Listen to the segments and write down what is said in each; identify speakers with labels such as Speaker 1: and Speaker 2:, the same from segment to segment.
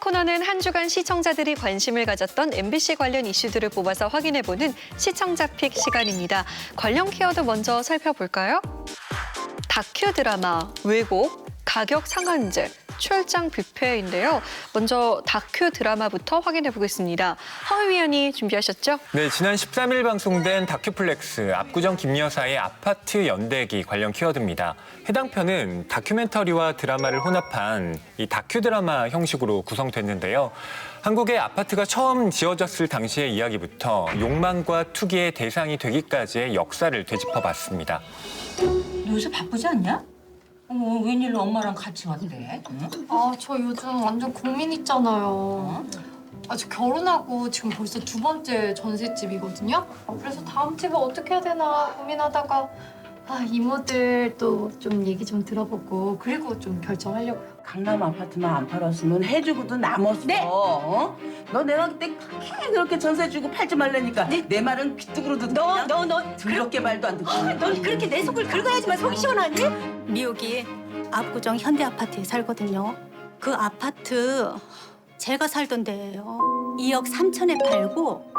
Speaker 1: 코너는 한 주간 시청자들이 관심을 가졌던 MBC 관련 이슈들을 뽑아서 확인해보는 시청자 픽 시간입니다. 관련 키워드 먼저 살펴볼까요? 다큐 드라마, 왜곡, 가격 상한제, 출장 뷔페인데요. 먼저 다큐 드라마부터 확인해 보겠습니다. 허위 위원이 준비하셨죠?
Speaker 2: 네, 지난 13일 방송된 다큐플렉스 압구정 김여사의 아파트 연대기 관련 키워드입니다. 해당 편은 다큐멘터리와 드라마를 혼합한 이 다큐 드라마 형식으로 구성됐는데요. 한국의 아파트가 처음 지어졌을 당시의 이야기부터 욕망과 투기의 대상이 되기까지의 역사를 되짚어봤습니다.
Speaker 3: 너 요새 바쁘지 않냐? 어머, 웬일로 엄마랑 같이 왔대? 응?
Speaker 4: 아, 저 요즘 완전 고민 있잖아요. 저 결혼하고 지금 벌써 두 번째 전셋집이거든요. 그래서 다음 집을 어떻게 해야 되나 고민하다가 이모들도 좀 얘기 좀 들어보고 그리고 좀 결정하려고요.
Speaker 5: 강남 아파트만 안 팔았으면 해주고도 남았어.
Speaker 3: 네.
Speaker 5: 어? 너 내가 그때 그렇게 전세 주고 팔지 말라니까 내 말은 귀뚝으로 듣고
Speaker 3: 너
Speaker 5: 그렇게 말도 안 듣고.
Speaker 3: 넌 그렇게 내 속을 긁어야지만 속이 시원하니?
Speaker 6: 미역이 압구정 현대아파트에 살거든요. 그 아파트 제가 살던 데예요. 2억 3천에 팔고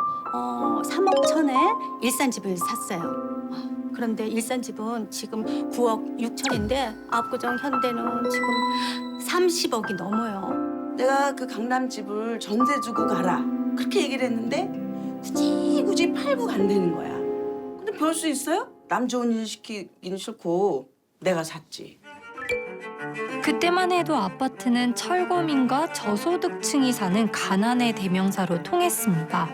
Speaker 6: 3억 천에 일산집을 샀어요. 그런데 일산집은 지금 9억 6천인데 압구정 현대는 지금 30억이 넘어요.
Speaker 5: 내가 그 강남 집을 전세 주고 가라 그렇게 얘기를 했는데 굳이 팔고 간다는 거야. 근데 별 수 있어요? 남 좋은 일 시키기는 싫고 내가 샀지.
Speaker 7: 그때만 해도 아파트는 철거민과 저소득층이 사는 가난의 대명사로 통했습니다.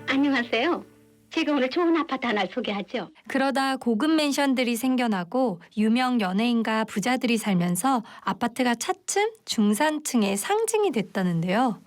Speaker 8: 안녕하세요. 제가 오늘 좋은 아파트 하나 소개하죠.
Speaker 7: 그러다 고급 맨션들이 생겨나고 유명 연예인과 부자들이 살면서 아파트가 차츰 중산층의 상징이 됐다는데요.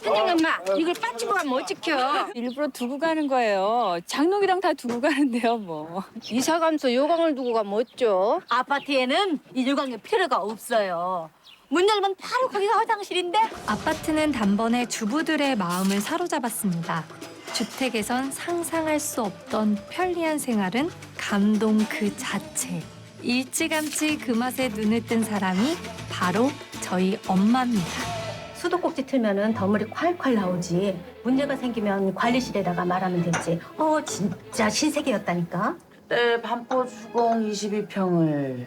Speaker 3: 선생엄마, 이걸 빠지고 가면 어떡해요?
Speaker 9: 일부러 두고 가는 거예요. 장롱이랑 다 두고 가는데요, 뭐.
Speaker 3: 이사 가면서 요강을 두고 가면 어쩌?
Speaker 6: 아파트에는 이 요강이 필요가 없어요. 문 열면 바로 거기가 화장실인데.
Speaker 7: 아파트는 단번에 주부들의 마음을 사로잡았습니다. 주택에선 상상할 수 없던 편리한 생활은 감동 그 자체. 일찌감치 그 맛에 눈을 뜬 사람이 바로 저희 엄마입니다.
Speaker 6: 수도꼭지 틀면은 덩어리 콸콸 나오지. 문제가 생기면 관리실에다가 말하면 되지. 진짜 신세계였다니까.
Speaker 5: 그때 반포 주공 22평을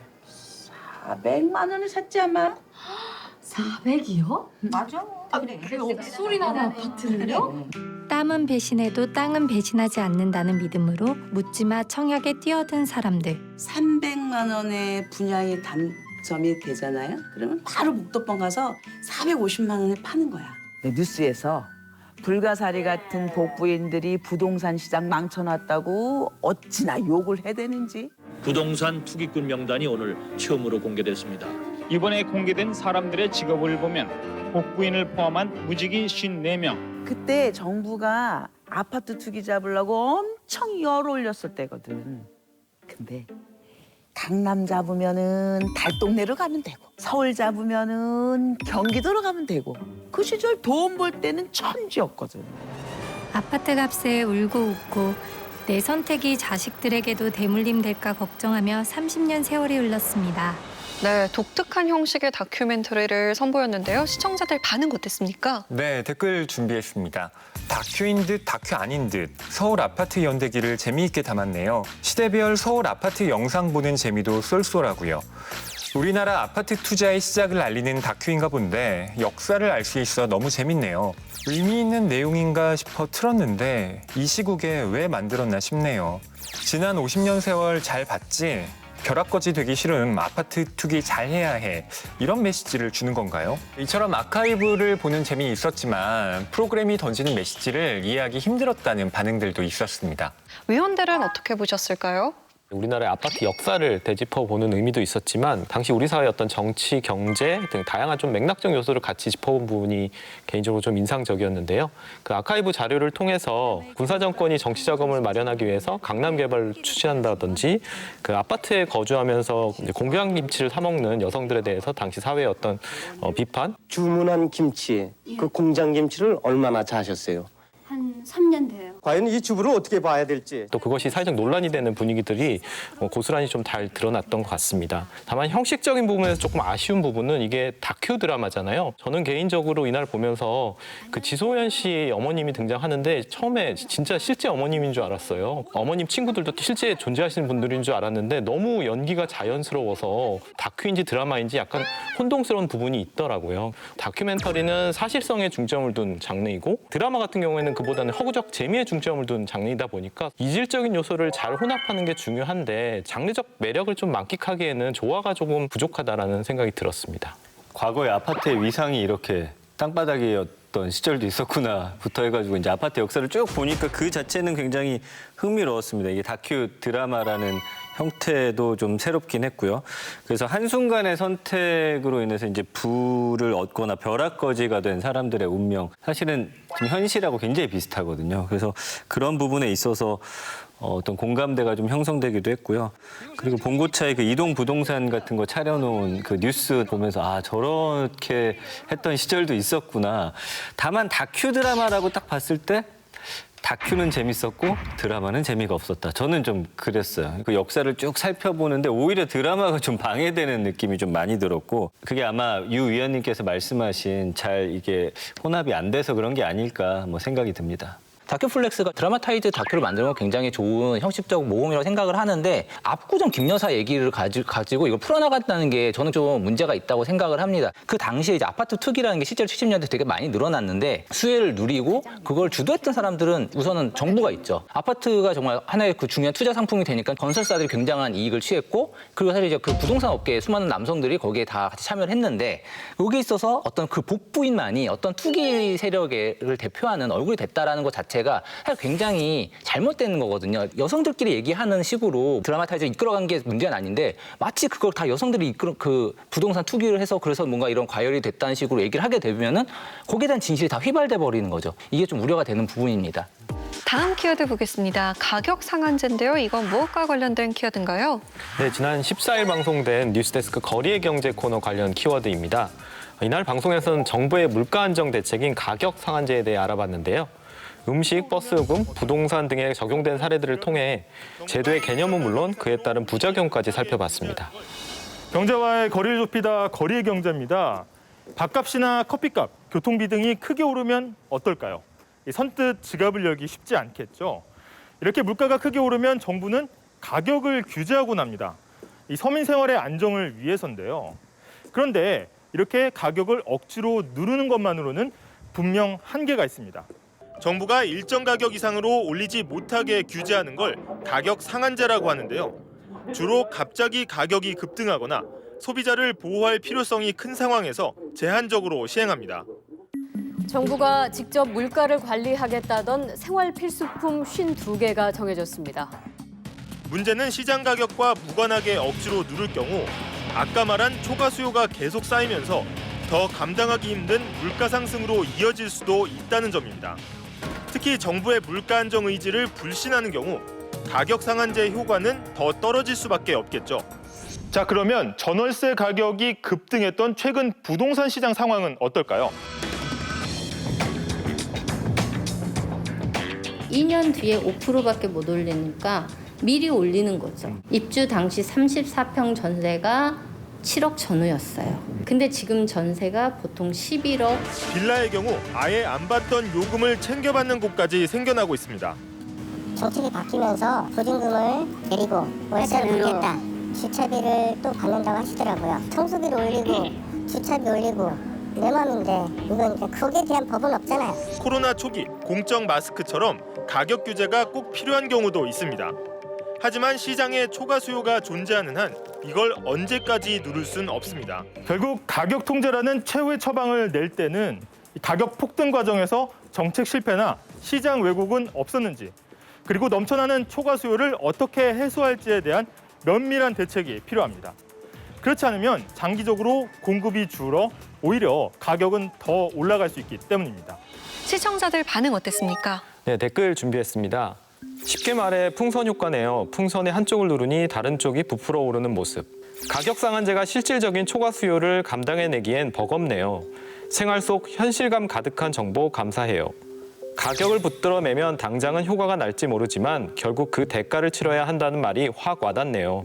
Speaker 5: 400만 원에 샀지 아마.
Speaker 4: 400이요?
Speaker 3: 맞아.
Speaker 4: 그래 소리 나는 아파트를요?
Speaker 7: 땀은 배신해도 땅은 배신하지 않는다는 믿음으로 묻지마 청약에 뛰어든 사람들.
Speaker 5: 300만 원의 분양이 당첨이 되잖아요. 그러면 바로 목도방 가서 450만 원에 파는 거야. 뉴스에서 불가사리 같은 복부인들이 부동산 시장 망쳐놨다고 어찌나 욕을 해대는지.
Speaker 10: 부동산 투기꾼 명단이 오늘 처음으로 공개됐습니다.
Speaker 11: 이번에 공개된 사람들의 직업을 보면 복부인을 포함한 무직이 54명.
Speaker 5: 그때 정부가 아파트 투기 잡으려고 엄청 열 올렸을 때거든. 근데 강남 잡으면은 달동네로 가면 되고 서울 잡으면은 경기도로 가면 되고 그 시절 돈 벌 때는 천지였거든.
Speaker 7: 아파트 값에 울고 웃고 내 선택이 자식들에게도 대물림 될까 걱정하며 30년 세월이 흘렀습니다.
Speaker 1: 네, 독특한 형식의 다큐멘터리를 선보였는데요. 시청자들 반응 어땠습니까?
Speaker 2: 네, 댓글 준비했습니다. 다큐인 듯 다큐 아닌 듯 서울 아파트 연대기를 재미있게 담았네요. 시대별 서울 아파트 영상 보는 재미도 쏠쏠하고요. 우리나라 아파트 투자의 시작을 알리는 다큐인가 본데 역사를 알 수 있어 너무 재밌네요. 의미 있는 내용인가 싶어 틀었는데 이 시국에 왜 만들었나 싶네요. 지난 50년 세월 잘 봤지? 벼락거지 되기 싫음 아파트 투기 잘해야 해 이런 메시지를 주는 건가요? 이처럼 아카이브를 보는 재미 있었지만 프로그램이 던지는 메시지를 이해하기 힘들었다는 반응들도 있었습니다.
Speaker 1: 위원들은 어떻게 보셨을까요?
Speaker 12: 우리나라의 아파트 역사를 되짚어보는 의미도 있었지만 당시 우리 사회의 어떤 정치, 경제 등 다양한 좀 맥락적 요소를 같이 짚어본 부분이 개인적으로 좀 인상적이었는데요. 그 아카이브 자료를 통해서 군사정권이 정치 자금을 마련하기 위해서 강남 개발을 추진한다든지 그 아파트에 거주하면서 공장 김치를 사 먹는 여성들에 대해서 당시 사회의 어떤 비판?
Speaker 13: 주문한 김치, 그 공장 김치를 얼마나 자셨어요?
Speaker 6: 한 3년 돼요.
Speaker 13: 과연 이 주부를 어떻게 봐야 될지.
Speaker 12: 또 그것이 사회적 논란이 되는 분위기들이 고스란히 좀 잘 드러났던 것 같습니다. 다만 형식적인 부분에서 조금 아쉬운 부분은 이게 다큐 드라마잖아요. 저는 개인적으로 이날 보면서 그 지소연 씨 어머님이 등장하는데 처음에 진짜 실제 어머님인 줄 알았어요. 어머님 친구들도 실제 존재하시는 분들인 줄 알았는데 너무 연기가 자연스러워서 다큐인지 드라마인지 약간 혼동스러운 부분이 있더라고요. 다큐멘터리는 사실성에 중점을 둔 장르이고 드라마 같은 경우에는 그보다는 허구적 재미에 중점을 둔 장르이다 보니까 이질적인 요소를 잘 혼합하는 게 중요한데 장르적 매력을 좀 만끽하기에는 조화가 조금 부족하다라는 생각이 들었습니다.
Speaker 14: 과거에 아파트의 위상이 이렇게 땅바닥이었던 시절도 있었구나부터 해가지고 이제 아파트 역사를 쭉 보니까 그 자체는 굉장히 흥미로웠습니다. 이게 다큐 드라마라는 형태도 좀 새롭긴 했고요. 그래서 한순간의 선택으로 인해서 이제 부를 얻거나 벼락거지가 된 사람들의 운명, 사실은 지금 현실하고 굉장히 비슷하거든요. 그래서 그런 부분에 있어서 어떤 공감대가 좀 형성되기도 했고요. 그리고 봉고차에 그 이동 부동산 같은 거 차려놓은 그 뉴스 보면서 아, 저렇게 했던 시절도 있었구나. 다만 다큐 드라마라고 딱 봤을 때 다큐는 재밌었고 드라마는 재미가 없었다. 저는 좀 그랬어요. 그 역사를 쭉 살펴보는데 오히려 드라마가 좀 방해되는 느낌이 좀 많이 들었고, 그게 아마 유 위원님께서 말씀하신 잘 이게 혼합이 안 돼서 그런 게 아닐까 뭐 생각이 듭니다.
Speaker 15: 다큐플렉스가 드라마타이즈 다큐를 만드는 건 굉장히 좋은 형식적 모험이라고 생각을 하는데 압구정 김여사 얘기를 가지고 이걸 풀어나갔다는 게 저는 좀 문제가 있다고 생각을 합니다. 그 당시에 이제 아파트 투기라는 게 실제로 70년대 되게 많이 늘어났는데 수혜를 누리고 그걸 주도했던 사람들은 우선은 정부가 있죠. 아파트가 정말 하나의 그 중요한 투자 상품이 되니까 건설사들이 굉장한 이익을 취했고, 그리고 사실 이제 그 부동산 업계의 수많은 남성들이 거기에 다 같이 참여를 했는데, 여기에 있어서 어떤 그 복부인만이 어떤 투기 세력을 대표하는 얼굴이 됐다라는 것 자체가 사실 굉장히 잘못된 거거든요. 여성들끼리 얘기하는 식으로 드라마타이즈 이끌어간 게 문제는 아닌데 마치 그걸 다 여성들이 그 부동산 투기를 해서 그래서 뭔가 이런 과열이 됐다는 식으로 얘기를 하게 되면은 거기에 대한 진실이 다 휘발돼 버리는 거죠. 이게 좀 우려가 되는 부분입니다.
Speaker 1: 다음 키워드 보겠습니다. 가격 상한제인데요. 이건 무엇과 관련된 키워드인가요?
Speaker 12: 네, 지난 14일 방송된 뉴스데스크 거리의 경제 코너 관련 키워드입니다. 이날 방송에서는 정부의 물가 안정 대책인 가격 상한제에 대해 알아봤는데요. 음식, 버스 요금, 부동산 등에 적용된 사례들을 통해 제도의 개념은 물론 그에 따른 부작용까지 살펴봤습니다.
Speaker 16: 경제와의 거리를 좁히다 거리의 경제입니다. 밥값이나 커피값, 교통비 등이 크게 오르면 어떨까요? 선뜻 지갑을 열기 쉽지 않겠죠. 이렇게 물가가 크게 오르면 정부는 가격을 규제하곤 합니다. 이 서민 생활의 안정을 위해서인데요. 그런데 이렇게 가격을 억지로 누르는 것만으로는 분명 한계가 있습니다. 정부가 일정 가격 이상으로 올리지 못하게 규제하는 걸 가격 상한제라고 하는데요. 주로 갑자기 가격이 급등하거나 소비자를 보호할 필요성이 큰 상황에서 제한적으로 시행합니다.
Speaker 17: 정부가 직접 물가를 관리하겠다던 생활 필수품 52개가 정해졌습니다.
Speaker 16: 문제는 시장 가격과 무관하게 억지로 누를 경우 아까 말한 초과 수요가 계속 쌓이면서 더 감당하기 힘든 물가 상승으로 이어질 수도 있다는 점입니다. 특히 정부의 물가 안정 의지를 불신하는 경우 가격 상한제 효과는 더 떨어질 수밖에 없겠죠. 자, 그러면 전월세 가격이 급등했던 최근 부동산 시장 상황은 어떨까요?
Speaker 18: 2년 뒤에 5%밖에 못 올리니까 미리 올리는 거죠. 입주 당시 34평 전세가 7억 전후였어요. 근데 지금 전세가 보통 11억.
Speaker 16: 빌라의 경우 아예 안 받던 요금을 챙겨받는 곳까지 생겨나고 있습니다.
Speaker 19: 정책이 바뀌면서 보증금을 내리고 월세를 올리겠다. 주차비를 또 받는다고 하시더라고요. 청소비를 올리고 주차비 올리고 내 맘인데 이건 거기에 대한 법은 없잖아요.
Speaker 16: 코로나 초기 공적 마스크처럼 가격 규제가 꼭 필요한 경우도 있습니다. 하지만 시장에 초과 수요가 존재하는 한 이걸 언제까지 누를 순 없습니다. 결국 가격 통제라는 최후의 처방을 낼 때는 가격 폭등 과정에서 정책 실패나 시장 왜곡은 없었는지, 그리고 넘쳐나는 초과 수요를 어떻게 해소할지에 대한 면밀한 대책이 필요합니다. 그렇지 않으면 장기적으로 공급이 줄어 오히려 가격은 더 올라갈 수 있기 때문입니다.
Speaker 1: 시청자들 반응 어땠습니까?
Speaker 12: 네, 댓글 준비했습니다. 쉽게 말해 풍선 효과네요. 풍선의 한쪽을 누르니 다른 쪽이 부풀어 오르는 모습. 가격 상한제가 실질적인 초과 수요를 감당해내기엔 버겁네요. 생활 속 현실감 가득한 정보 감사해요. 가격을 붙들어 매면 당장은 효과가 날지 모르지만 결국 그 대가를 치러야 한다는 말이 확 와닿네요.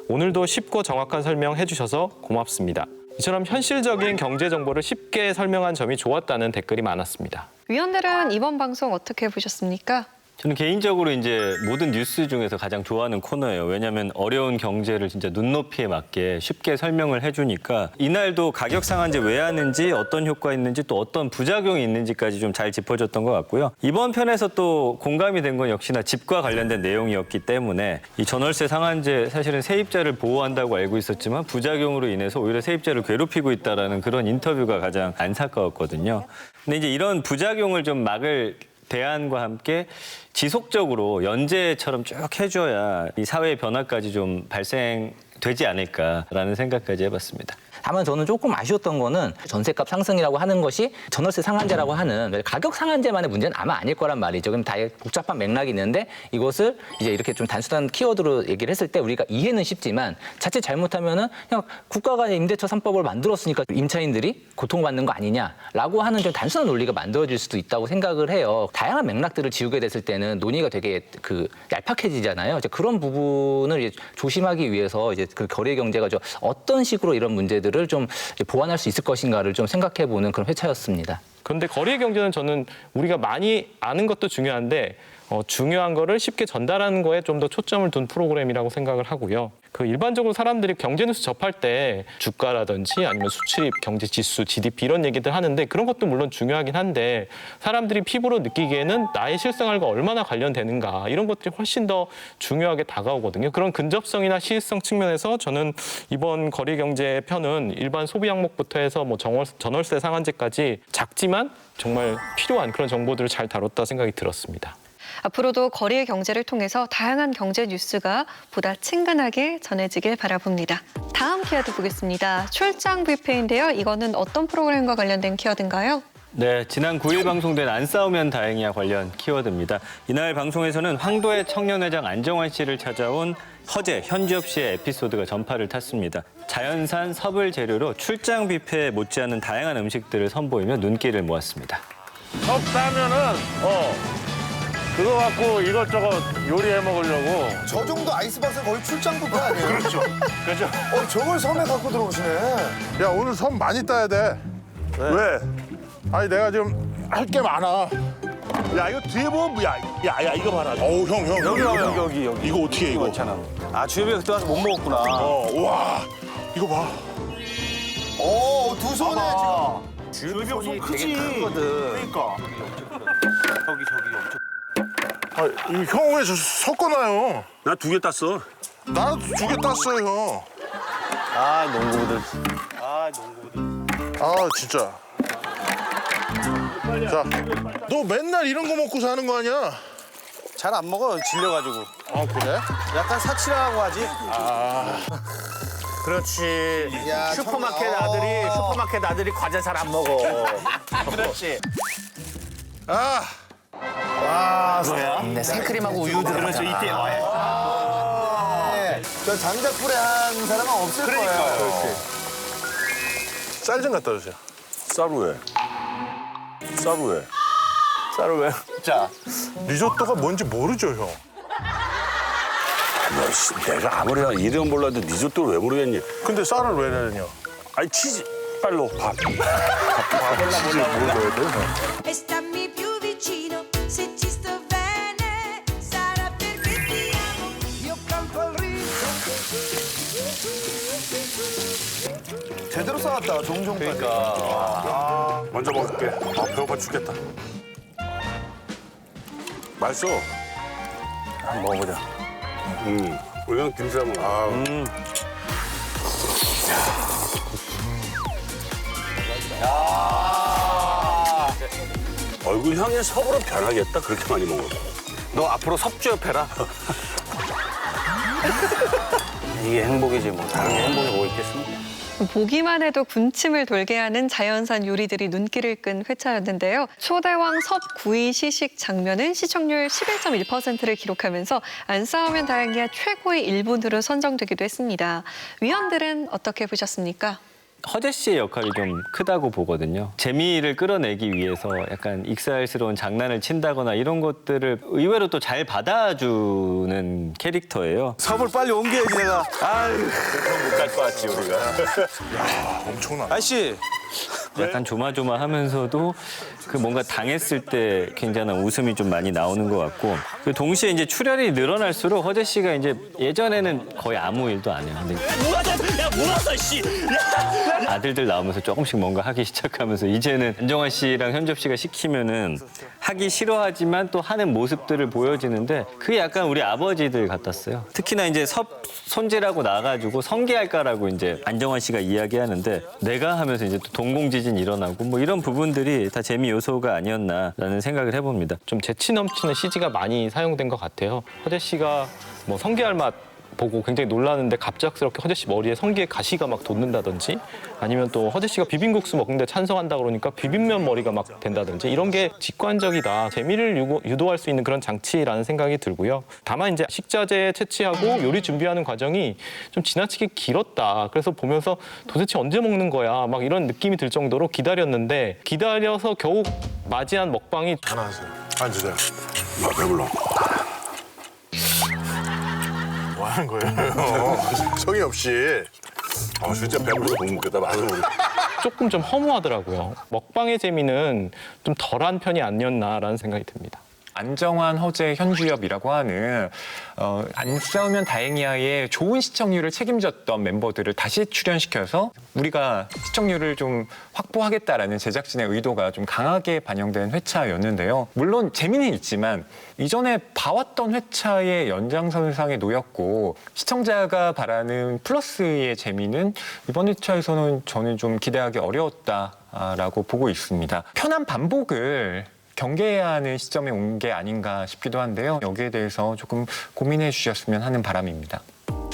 Speaker 12: 오늘도 쉽고 정확한 설명해 주셔서 고맙습니다. 이처럼 현실적인 경제 정보를 쉽게 설명한 점이 좋았다는 댓글이 많았습니다.
Speaker 1: 위원들은 이번 방송 어떻게 보셨습니까?
Speaker 14: 저는 개인적으로 이제 모든 뉴스 중에서 가장 좋아하는 코너예요. 왜냐하면 어려운 경제를 진짜 눈높이에 맞게 쉽게 설명을 해주니까 이날도 가격 상한제 왜 하는지 어떤 효과 있는지 또 어떤 부작용이 있는지까지 좀 잘 짚어줬던 것 같고요. 이번 편에서 또 공감이 된 건 역시나 집과 관련된 내용이었기 때문에 이 전월세 상한제 사실은 세입자를 보호한다고 알고 있었지만 부작용으로 인해서 오히려 세입자를 괴롭히고 있다라는 그런 인터뷰가 가장 안타까웠거든요. 근데 이제 이런 부작용을 좀 막을 대안과 함께 지속적으로 연재처럼 쭉 해줘야 이 사회의 변화까지 좀 발생되지 않을까라는 생각까지 해봤습니다.
Speaker 15: 다만 저는 조금 아쉬웠던 거는 전세값 상승이라고 하는 것이 전월세 상한제라고 하는 가격 상한제만의 문제는 아마 아닐 거란 말이죠. 그럼 다 복잡한 맥락이 있는데 이것을 이제 이렇게 좀 단순한 키워드로 얘기를 했을 때 우리가 이해는 쉽지만 자칫 잘못하면은 그냥 국가가 임대차 3법을 만들었으니까 임차인들이 고통받는 거 아니냐라고 하는 좀 단순한 논리가 만들어질 수도 있다고 생각을 해요. 다양한 맥락들을 지우게 됐을 때는 논의가 되게 얄팍해지잖아요. 이제 그런 부분을 이제 조심하기 위해서 이제 그 거래 경제가 좀 어떤 식으로 이런 문제들을 좀 보완할 수 있을 것인가를 좀 생각해보는 그런 회차였습니다.
Speaker 12: 그런데 거래 경제는 저는 우리가 많이 아는 것도 중요한데 중요한 거를 쉽게 전달하는 거에 좀 더 초점을 둔 프로그램이라고 생각을 하고요. 그 일반적으로 사람들이 경제 뉴스 접할 때 주가라든지 아니면 수출입, 경제 지수, GDP 이런 얘기들 하는데 그런 것도 물론 중요하긴 한데 사람들이 피부로 느끼기에는 나의 실생활과 얼마나 관련되는가 이런 것들이 훨씬 더 중요하게 다가오거든요. 그런 근접성이나 시의성 측면에서 저는 이번 거래 경제 편은 일반 소비 항목부터 해서 뭐 전월세 상한제까지 작지만 정말 필요한 그런 정보들을 잘 다뤘다 생각이 들었습니다.
Speaker 1: 앞으로도 거리의 경제를 통해서 다양한 경제 뉴스가 보다 친근하게 전해지길 바라봅니다. 다음 키워드 보겠습니다. 출장 뷔페인데요. 이거는 어떤 프로그램과 관련된 키워드인가요?
Speaker 14: 네, 지난 9일 방송된 안 싸우면 다행이야 관련 키워드입니다. 이날 방송에서는 황도의 청년회장 안정환 씨를 찾아온 허재, 현지엽 씨의 에피소드가 전파를 탔습니다. 자연산 섭을 재료로 출장 뷔페에 못지않은 다양한 음식들을 선보이며 눈길을 모았습니다.
Speaker 20: 섭 따면은 그거 갖고 이것저것 요리해 먹으려고.
Speaker 21: 저 정도 아이스박스는 거의 출장 뷔페 아니에요?
Speaker 20: 그렇죠. 그렇죠.
Speaker 21: 저걸 섬에 갖고 들어오시네.
Speaker 20: 야, 오늘 섬 많이 따야 돼. 왜? 아니, 내가 지금 할 게 많아. 야, 이거 뒤에 보면 야, 이거 봐라. 어우, 형. 여기. 이거 어떻게 해, 이거? 괜찮아.
Speaker 21: 아, 주엽이가 그때 와서 못 먹었구나.
Speaker 20: 와, 이거 봐.
Speaker 21: 두 손에 지금.
Speaker 20: 주엽이 손 크지.
Speaker 21: 되게 크거든.
Speaker 20: 그러니까.
Speaker 21: 저기 엄청.
Speaker 20: 아, 이거 형 왜 섞어놔요? 나 2개 땄어. 나도 2개 땄어요, 형.
Speaker 21: 농구부들.
Speaker 20: 아, 진짜. 자, 너 맨날 이런 거 먹고 사는 거 아니야?
Speaker 21: 잘 안 먹어, 질려가지고.
Speaker 20: 아, 그래?
Speaker 21: 약간 사치라고 하지?
Speaker 13: 그렇지.
Speaker 21: 야,
Speaker 13: 슈퍼마켓 아들이 과자 잘 안 먹어.
Speaker 21: 그렇지.
Speaker 13: 뭐야? 생크림하고 우유 들어가잖아.
Speaker 21: 그렇죠, 이때. 저 장작불에 한 사람은 없을 거예요.
Speaker 20: 쌀 좀 갖다 주세요. 쌀을 왜? 쌀을 왜?
Speaker 21: 자,
Speaker 20: 리조또가 뭔지 모르죠, 형.
Speaker 22: 내가 아무리 이름 몰라도 리조또를 왜 모르겠니?
Speaker 20: 근데 쌀을 왜 내냐?
Speaker 22: 아니 치즈 빨로 밥.
Speaker 20: 밥을 치즈 뭘 넣어야 돼, 형?
Speaker 23: Stammi più vicino, se ci sto bene, sarà perché ti amo, io canto al
Speaker 21: 제대로 싸웠다, 종종까지.
Speaker 22: 그러니까. 먼저 먹을게. 배고파 죽겠다. 맛있어. 한번 먹어보자. 우리는 김치랑 먹어. 얼굴 형이 섭으로 변하겠다. 그렇게 많이 먹어.
Speaker 21: 너 앞으로 섭주엽 해라. 이게 행복이지 뭐. 다른 게 행복이 뭐 있겠습니까?
Speaker 1: 보기만 해도 군침을 돌게 하는 자연산 요리들이 눈길을 끈 회차였는데요. 초대왕 섭 구이 시식 장면은 시청률 11.1%를 기록하면서 안 싸우면 다행이야 최고의 1분으로 선정되기도 했습니다. 위원들은 어떻게 보셨습니까?
Speaker 14: 허재 씨의 역할이 좀 크다고 보거든요. 재미를 끌어내기 위해서 약간 익살스러운 장난을 친다거나 이런 것들을 의외로 또 잘 받아주는 캐릭터예요.
Speaker 21: 섭을 빨리 옮겨야지 내가. 아유.
Speaker 22: 못갈 것 같지 우리가.
Speaker 20: 야, 엄청나.
Speaker 21: 아저씨.
Speaker 14: 약간 조마조마하면서도 그 뭔가 당했을 때 굉장한 웃음이 좀 많이 나오는 것 같고 그 동시에 이제 출연이 늘어날수록 허재 씨가 이제 예전에는 거의 아무 일도 안 해요. 근데
Speaker 22: 뭐하자 씨.
Speaker 14: 아들들 나오면서 조금씩 뭔가 하기 시작하면서 이제는 안정환 씨랑 현접 씨가 시키면은 하기 싫어하지만 또 하는 모습들을 보여지는데 그게 약간 우리 아버지들 같았어요. 특히나 이제 손질하고 나가지고 성게할까라고 이제 안정환 씨가 이야기하는데 내가 하면서 이제 또 동공지진 일어나고 뭐 이런 부분들이 다 재미 요소가 아니었나라는 생각을 해봅니다.
Speaker 12: 좀 재치 넘치는 CG가 많이 사용된 것 같아요. 허재 씨가 뭐 성게알 맛 보고 굉장히 놀라는데 갑작스럽게 허재 씨 머리에 성게 가시가 막 돋는다든지 아니면 또 허재 씨가 비빔국수 먹는데 찬성한다 그러니까 비빔면 머리가 막 된다든지 이런 게 직관적이다. 재미를 유도할 수 있는 그런 장치라는 생각이 들고요. 다만 이제 식자재 채취하고 요리 준비하는 과정이 좀 지나치게 길었다. 그래서 보면서 도대체 언제 먹는 거야? 막 이런 느낌이 들 정도로 기다렸는데 기다려서 겨우 맞이한 먹방이
Speaker 20: 하나 하세요. 앉으세요. 나 배불러. 뭐 하는 거예요? 성의 없이. 진짜 배불러서 못 먹겠다. 맞아.
Speaker 12: 조금 좀 허무하더라고요. 먹방의 재미는 좀 덜한 편이 아니었나라는 생각이 듭니다.
Speaker 2: 안정환, 허재, 현주엽이라고 하는 안 싸우면 다행이야의 좋은 시청률을 책임졌던 멤버들을 다시 출연시켜서 우리가 시청률을 좀 확보하겠다라는 제작진의 의도가 좀 강하게 반영된 회차였는데요. 물론 재미는 있지만 이전에 봐왔던 회차의 연장선상에 놓였고 시청자가 바라는 플러스의 재미는 이번 회차에서는 저는 좀 기대하기 어려웠다라고 보고 있습니다. 편한 반복을 경계해야 하는 시점에 온 게 아닌가 싶기도 한데요. 여기에 대해서 조금 고민해 주셨으면 하는 바람입니다.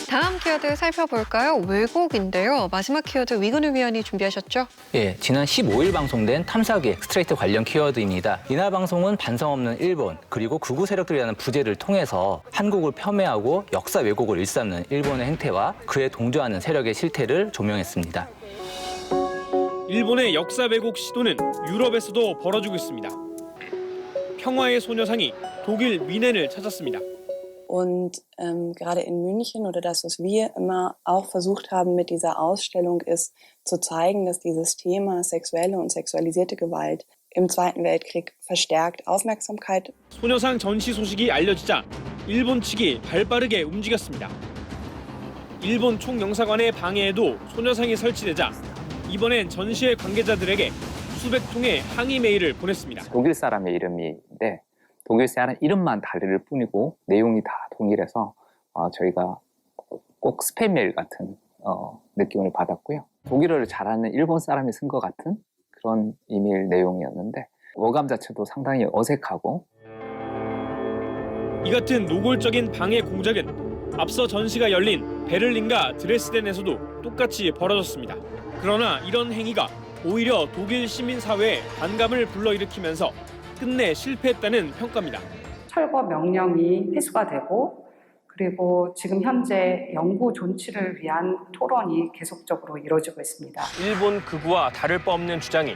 Speaker 1: 다음 키워드 살펴볼까요? 왜곡인데요. 마지막 키워드 위근우 위원이 준비하셨죠?
Speaker 15: 예, 지난 15일 방송된 탐사기획 스트레이트 관련 키워드입니다. 이날 방송은 반성 없는 일본 그리고 극우 세력들이라는 부제를 통해서 한국을 폄훼하고 역사 왜곡을 일삼는 일본의 행태와 그에 동조하는 세력의 실태를 조명했습니다.
Speaker 3: 일본의 역사 왜곡 시도는 유럽에서도 벌어지고 있습니다. 평화의 소녀상이 독일 미넨을 찾았습니다.
Speaker 8: Und gerade in München oder das, was wir immer auch versucht haben mit dieser Ausstellung, ist zu zeigen, dass dieses Thema sexuelle und sexualisierte Gewalt im Zweiten Weltkrieg verstärkt Aufmerksamkeit.
Speaker 3: 소녀상 전시 소식이 알려지자 일본 측이 발빠르게 움직였습니다. 일본 총영사관의 방해에도 소녀상이 설치되자 이번엔 전시회 관계자들에게 수백 통의 항의 메일을 보냈습니다.
Speaker 9: 독일 사람의 이름인데 독일 사람 이름만 다를 뿐이고 내용이 다 동일해서 저희가 꼭 스팸 메일 같은 느낌을 받았고요. 독일어를 잘하는 일본 사람이 쓴 것 같은 그런 이메일 내용이었는데 어감 자체도 상당히 어색하고
Speaker 3: 이 같은 노골적인 방해 공작은 앞서 전시가 열린 베를린과 드레스덴에서도 똑같이 벌어졌습니다. 그러나 이런 행위가 오히려 독일 시민사회에 반감을 불러일으키면서 끝내 실패했다는 평가입니다.
Speaker 24: 철거 명령이 회수가 되고 그리고 지금 현재 영구 존치를 위한 토론이 계속적으로 이루어지고 있습니다.
Speaker 3: 일본 극우와 다를 바 없는 주장이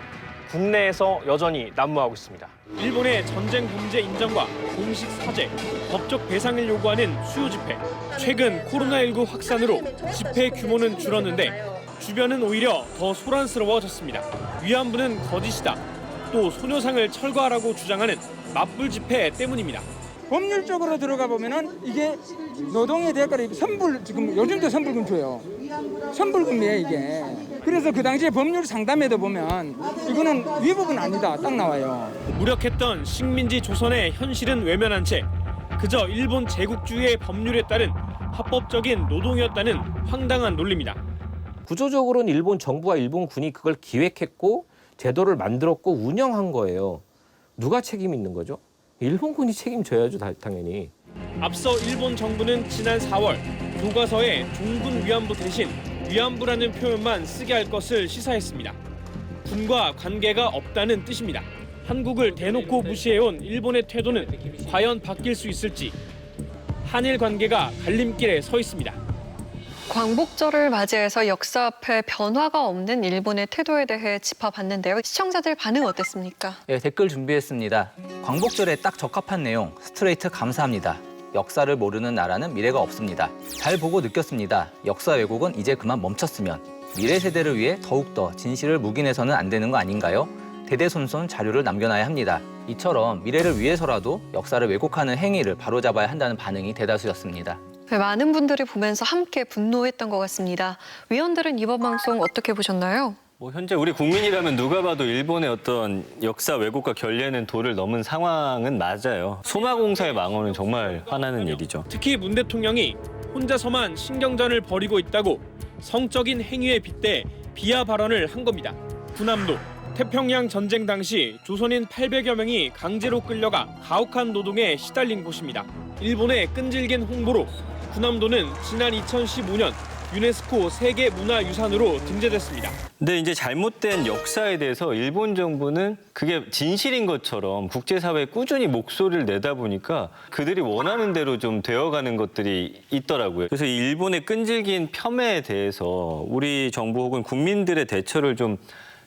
Speaker 3: 국내에서 여전히 난무하고 있습니다. 일본의 전쟁 범죄 인정과 공식 사죄, 법적 배상을 요구하는 수요 집회. 최근 코로나19 확산으로 집회 규모는 줄었는데 주변은 오히려 더 소란스러워졌습니다. 위안부는 거짓이다. 또 소녀상을 철거하라고 주장하는 맞불 집회 때문입니다.
Speaker 25: 법률적으로 들어가 보면은 이게 노동의 대가를 지금 요즘도 선불금 줘요. 선불금이에요 이게. 그래서 그 당시에 법률 상담에도 보면 이거는 위법은 아니다 딱 나와요.
Speaker 3: 무력했던 식민지 조선의 현실은 외면한 채 그저 일본 제국주의의 법률에 따른 합법적인 노동이었다는 황당한 논리입니다.
Speaker 26: 구조적으로는 일본 정부와 일본 군이 그걸 기획했고 제도를 만들었고 운영한 거예요. 누가 책임 있는 거죠? 일본군이 책임져야죠, 당연히.
Speaker 3: 앞서 일본 정부는 지난 4월 교과서에 종군 위안부 대신 위안부라는 표현만 쓰게 할 것을 시사했습니다. 군과 관계가 없다는 뜻입니다. 한국을 대놓고 무시해온 일본의 태도는 과연 바뀔 수 있을지 한일 관계가 갈림길에 서 있습니다.
Speaker 1: 광복절을 맞이해서 역사 앞에 변화가 없는 일본의 태도에 대해 짚어봤는데요. 시청자들 반응 어땠습니까?
Speaker 15: 예, 댓글 준비했습니다. 광복절에 딱 적합한 내용, 스트레이트 감사합니다. 역사를 모르는 나라는 미래가 없습니다. 잘 보고 느꼈습니다. 역사 왜곡은 이제 그만 멈췄으면 미래 세대를 위해 더욱더 진실을 묵인해서는 안 되는 거 아닌가요? 대대손손 자료를 남겨놔야 합니다. 이처럼 미래를 위해서라도 역사를 왜곡하는 행위를 바로잡아야 한다는 반응이 대다수였습니다.
Speaker 1: 네, 많은 분들이 보면서 함께 분노했던 것 같습니다. 위원들은 이번 방송 어떻게 보셨나요?
Speaker 14: 뭐 현재 우리 국민이라면 누가 봐도 일본의 어떤 역사 왜곡과 결례는 도를 넘은 상황은 맞아요. 소마공사의 망언은 정말 화나는 일이죠.
Speaker 3: 특히 문 대통령이 혼자서만 신경전을 벌이고 있다고 성적인 행위에 빗대 비하 발언을 한 겁니다. 군함도 태평양 전쟁 당시 조선인 800여 명이 강제로 끌려가 가혹한 노동에 시달린 곳입니다. 일본의 끈질긴 홍보로 군함도는 지난 2015년 유네스코 세계문화유산으로 등재됐습니다.
Speaker 14: 근데 이제 잘못된 역사에 대해서 일본 정부는 그게 진실인 것처럼 국제사회에 꾸준히 목소리를 내다 보니까 그들이 원하는 대로 좀 되어가는 것들이 있더라고요. 그래서 이 일본의 끈질긴 폄훼에 대해서 우리 정부 혹은 국민들의 대처를 좀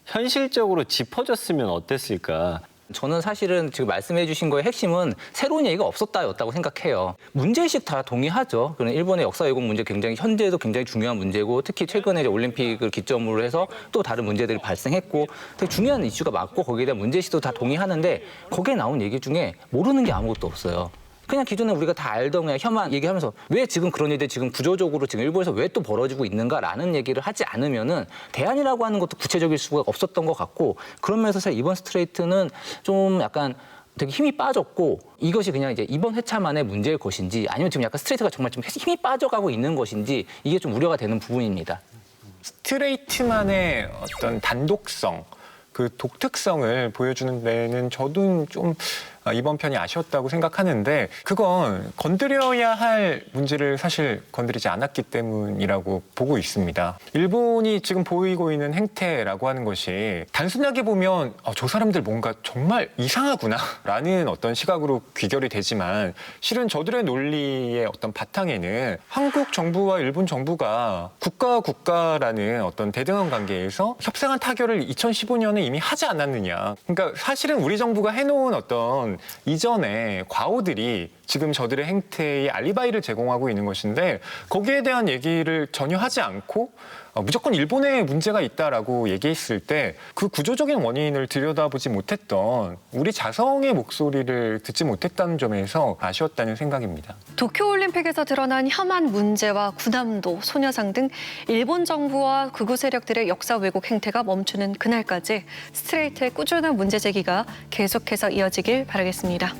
Speaker 14: 현실적으로 짚어줬으면 어땠을까.
Speaker 15: 저는 사실은 지금 말씀해 주신 거의 핵심은 새로운 얘기가 없었다였다고 생각해요. 문제의식 다 동의하죠. 그런 일본의 역사 왜곡 문제 굉장히 현재도 굉장히 중요한 문제고 특히 최근에 이제 올림픽을 기점으로 해서 또 다른 문제들이 발생했고 되게 중요한 이슈가 맞고 거기에 대한 문제의식도 다 동의하는데 거기에 나온 얘기 중에 모르는 게 아무것도 없어요. 그냥 기존에 우리가 다 알던 그냥 혐한 얘기하면서 왜 지금 그런 일들이 지금 구조적으로 지금 일본에서 왜 또 벌어지고 있는가라는 얘기를 하지 않으면은 대안이라고 하는 것도 구체적일 수가 없었던 것 같고 그런 면에서 사실 이번 스트레이트는 좀 약간 되게 힘이 빠졌고 이것이 그냥 이제 이번 회차만의 문제일 것인지 아니면 지금 약간 스트레이트가 정말 좀 힘이 빠져가고 있는 것인지 이게 좀 우려가 되는 부분입니다.
Speaker 2: 스트레이트만의 어떤 단독성, 그 독특성을 보여주는 데는 저도 좀 이번 편이 아쉬웠다고 생각하는데 그건 건드려야 할 문제를 사실 건드리지 않았기 때문이라고 보고 있습니다. 일본이 지금 보이고 있는 행태라고 하는 것이 단순하게 보면 저 사람들 뭔가 정말 이상하구나라는 어떤 시각으로 귀결이 되지만 실은 저들의 논리의 어떤 바탕에는 한국 정부와 일본 정부가 국가와 국가라는 어떤 대등한 관계에서 협상한 타결을 2015년에 이미 하지 않았느냐. 그러니까 사실은 우리 정부가 해놓은 어떤 이전에 과오들이 지금 저들의 행태의 알리바이를 제공하고 있는 것인데 거기에 대한 얘기를 전혀 하지 않고 무조건 일본에 문제가 있다라고 얘기했을 때 그 구조적인 원인을 들여다보지 못했던 우리 자성의 목소리를 듣지 못했다는 점에서 아쉬웠다는 생각입니다.
Speaker 1: 도쿄올림픽에서 드러난 혐한 문제와 군함도, 소녀상 등 일본 정부와 극우 세력들의 역사 왜곡 행태가 멈추는 그날까지 스트레이트의 꾸준한 문제 제기가 계속해서 이어지길 바라겠습니다.